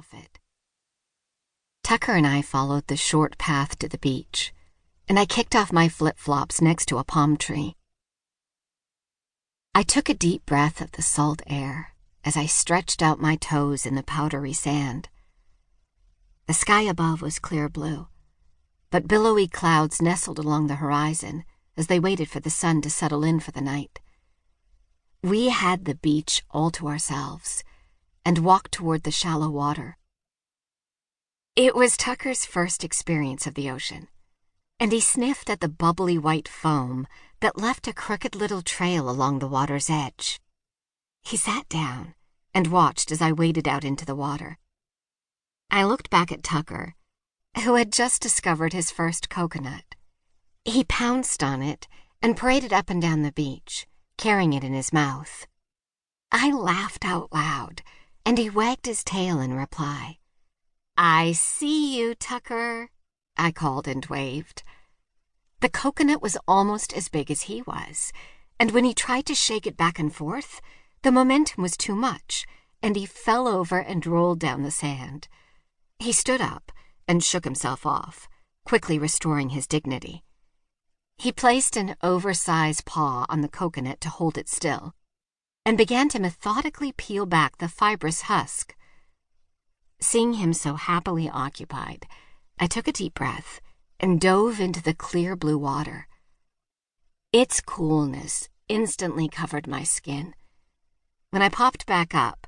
off it. Tucker and I followed the short path to the beach, and I kicked off my flip-flops next to a palm tree. I took a deep breath of the salt air as I stretched out my toes in the powdery sand. The sky above was clear blue, but billowy clouds nestled along the horizon as they waited for the sun to settle in for the night. We had the beach all to ourselves and walked toward the shallow water. It was Tucker's first experience of the ocean, and he sniffed at the bubbly white foam that left a crooked little trail along the water's edge. He sat down and watched as I waded out into the water. I looked back at Tucker, who had just discovered his first coconut. He pounced on it and paraded up and down the beach, carrying it in his mouth. I laughed out loud, and he wagged his tail in reply. "I see you, Tucker," I called and waved. The coconut was almost as big as he was, and when he tried to shake it back and forth, the momentum was too much, and he fell over and rolled down the sand. He stood up and shook himself off, quickly restoring his dignity. He placed an oversized paw on the coconut to hold it still, and began to methodically peel back the fibrous husk. Seeing him so happily occupied, I took a deep breath and dove into the clear blue water. Its coolness instantly covered my skin. When I popped back up,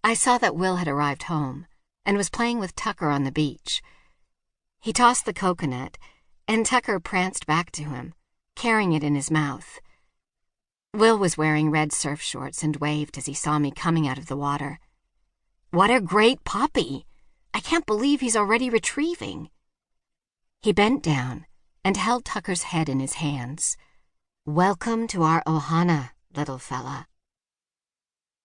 I saw that Will had arrived home and was playing with Tucker on the beach. He tossed the coconut, and Tucker pranced back to him, carrying it in his mouth. Will was wearing red surf shorts and waved as he saw me coming out of the water. "What a great puppy! I can't believe he's already retrieving." He bent down and held Tucker's head in his hands. "Welcome to our ohana, little fella."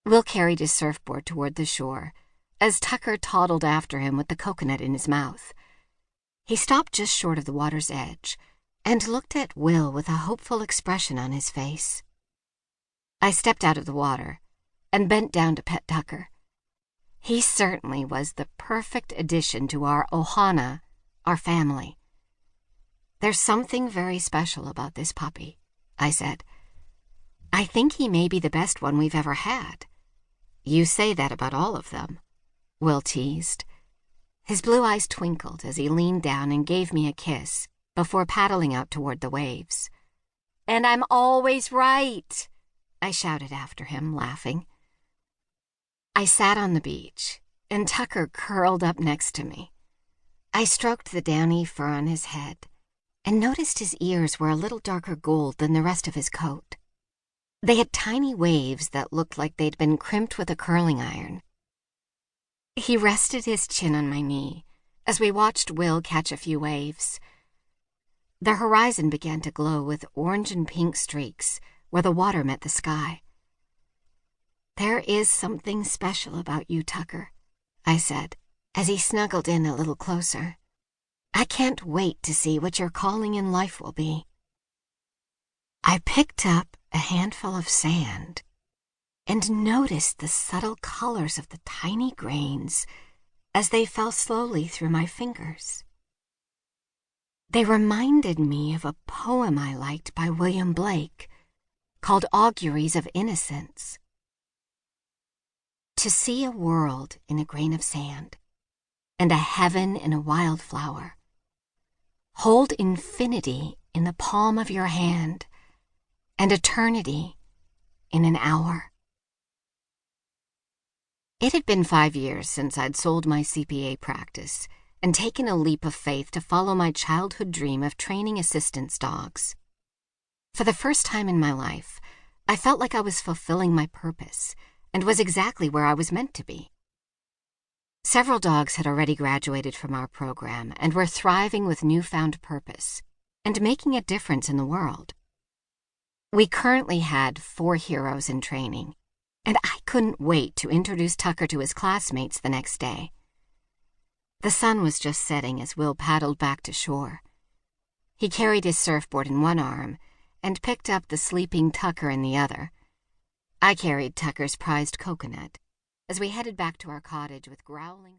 Will carried his surfboard toward the shore as Tucker toddled after him with the coconut in his mouth. He stopped just short of the water's edge and looked at Will with a hopeful expression on his face. I stepped out of the water and bent down to pet Tucker. He certainly was the perfect addition to our ohana, our family. "There's something very special about this puppy," I said. "I think he may be the best one we've ever had." "You say that about all of them," Will teased. His blue eyes twinkled as he leaned down and gave me a kiss before paddling out toward the waves. "And I'm always right," I shouted after him, laughing. I sat on the beach, and Tucker curled up next to me. I stroked the downy fur on his head and noticed his ears were a little darker gold than the rest of his coat. They had tiny waves that looked like they'd been crimped with a curling iron. He rested his chin on my knee as we watched Will catch a few waves. The horizon began to glow with orange and pink streaks where the water met the sky. "There is something special about you, Tucker," I said, as he snuggled in a little closer. "I can't wait to see what your calling in life will be." I picked up a handful of sand and noticed the subtle colors of the tiny grains as they fell slowly through my fingers. They reminded me of a poem I liked by William Blake called Auguries of Innocence. To see a world in a grain of sand, and a heaven in a wildflower. Hold infinity in the palm of your hand, and eternity in an hour. It had been 5 years since I'd sold my CPA practice and taken a leap of faith to follow my childhood dream of training assistance dogs. For the first time in my life, I felt like I was fulfilling my purpose and was exactly where I was meant to be. Several dogs had already graduated from our program and were thriving with newfound purpose and making a difference in the world. We currently had 4 heroes in training, and I couldn't wait to introduce Tucker to his classmates the next day. The sun was just setting as Will paddled back to shore. He carried his surfboard in one arm and picked up the sleeping Tucker in the other. I carried Tucker's prized coconut as we headed back to our cottage with growling